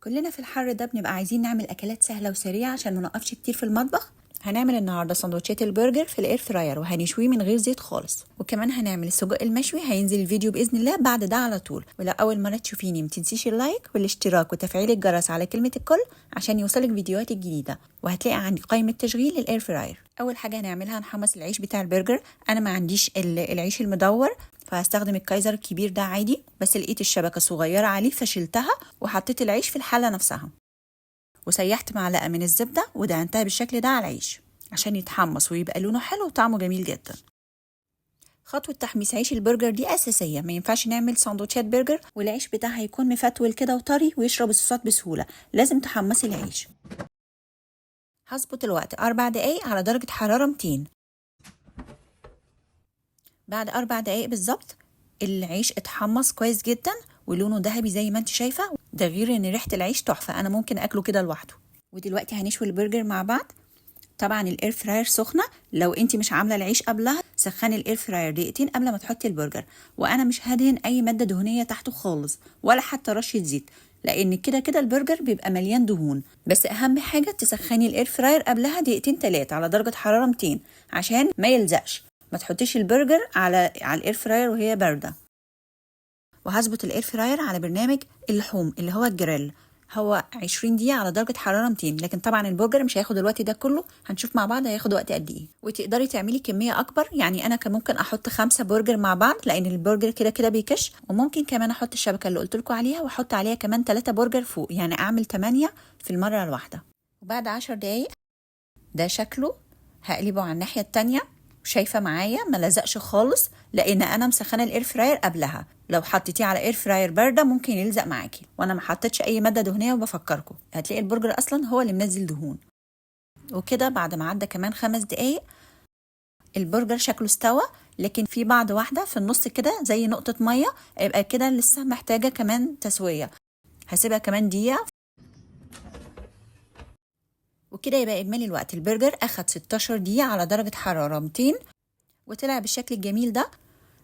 كلنا في الحر ده بنبقى عايزين نعمل اكلات سهله وسريعه عشان ما نقفش كتير في المطبخ. هنعمل النهارده سندوتشات البرجر في الاير فراير وهنشويه من غير زيت خالص، وكمان هنعمل السجق المشوي. هينزل الفيديو باذن الله بعد ده على طول. ولو اول مره تشوفيني ما تنسيش اللايك والاشتراك وتفعيل الجرس على كلمه الكل عشان يوصلك فيديوهاتي الجديده. وهتلاقي عندي قائمه تشغيل للاير فراير. اول حاجه هنعملها نحمص العيش بتاع البرجر. انا ما عنديش العيش المدور فهستخدم الكايزر الكبير ده عادي، بس لقيت الشبكه صغيره عليه فشلتها وحطيت العيش في الحله نفسها، وسيحت معلقه من الزبده ودهنتها بالشكل ده على العيش عشان يتحمص ويبقى لونه حلو وطعمه جميل جدا. خطوه تحميص عيش البرجر دي اساسيه، ما ينفعش نعمل سندوتشات برجر والعيش بتاعها يكون مفتول كده وطري ويشرب الصوصات بسهوله. لازم تحمصي العيش. هظبط الوقت 4 دقايق على درجه حراره 200. بعد 4 دقايق بالظبط العيش اتحمص كويس جدا ولونه ذهبي زي ما انت شايفه، ده غير ان ريحه العيش تحفه، انا ممكن اكله كده لوحده. ودلوقتي هنشوي البرجر مع بعض. طبعا الاير فراير سخنه، لو انت مش عامله العيش قبلها سخني الاير فراير دقيقتين قبل ما تحطي البرجر. وانا مش هدهن اي ماده دهنيه تحته خالص ولا حتى رشه زيت، لان كده كده البرجر بيبقى مليان دهون. بس اهم حاجه تسخني الاير فراير قبلها دقيقتين 3 على درجه حراره 200 عشان ما يلزقش. ما تحطيش البرجر على الاير فراير وهي بارده. وهظبط الاير فراير على برنامج اللحوم اللي هو الجريل، هو 20 دقيقه على درجه حراره 200. لكن طبعا البرجر مش هياخد الوقت ده كله، هنشوف مع بعض هياخد وقت قد ايه. وتقدري تعملي كميه اكبر، يعني انا كان ممكن احط 5 برجر مع بعض لان البرجر كده كده بيكش، وممكن كمان احط الشبكه اللي قلت لكم عليها واحط عليها كمان 3 برجر فوق، يعني اعمل 8 في المره الواحده. وبعد 10 دقايق ده شكله. هقلبه على الناحيه التانية. شايفه معايا ما لزقش خالص لان انا مسخنه الاير فراير قبلها. لو حطيتيه على اير فراير بارده ممكن يلزق معاكي، وانا ما حطيتش اي ماده دهنيه وبفكركم هتلاقي البرجر اصلا هو اللي منزل دهون. وكده بعد ما عدى كمان 5 دقايق البرجر شكله استوى، لكن في بعض واحده في النص كده زي نقطه ميه، يبقى كده لسه محتاجه كمان تسويه. هسيبها كمان دقيقه. وكده يبقى اجمالي الوقت البرجر اخد 16 دقيقه على درجه حراره 200 وطلع بالشكل الجميل ده.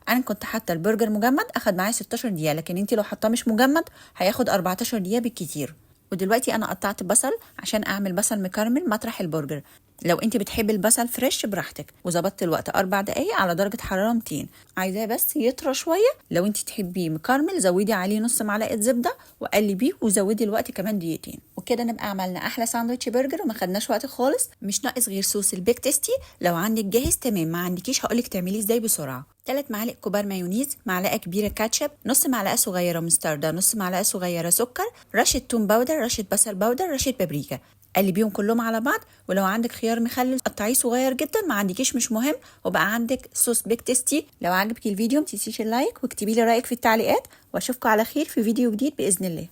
انا كنت حاطه البرجر مجمد اخد معايا 16 دقيقه، لكن انت لو حطاه مش مجمد هياخد 14 دقيقه بالكتير. ودلوقتي انا قطعت بصل عشان اعمل بصل مكرمل مطرح البرجر. لو انت بتحبي البصل فريش براحتك. وظبطت الوقت 4 دقايق على درجه حراره 200. عايزاه بس يطرى شويه. لو انت تحبيه مكرمل زودي عليه نص معلقه زبده وقلبيه وزودي الوقت كمان دقيقتين. وكده نبقى عملنا احلى ساندوتش برجر وما خدناش وقت خالص. مش ناقص غير صوص البيك تيستي. لو عندك جاهز تمام، ما عندكيش هقولك تعمليه ازاي بسرعه. 3 معالق كبار مايونيز، معلقه كبيره كاتشب، نص معلقه صغيره مستردة، نص معلقه صغيره سكر، رشه توم باودر، رشه بصل باودر، رشه بابريكا. قلبيهم كلهم على بعض. ولو عندك خيار مخلل قطعيه صغير جدا، ما عندكيش مش مهم. وبقى عندك صوص بيك تيستي. لو عجبك الفيديو ما تنسيش اللايك واكتبي لي رايك في التعليقات، واشوفكم على خير في فيديو جديد باذن الله.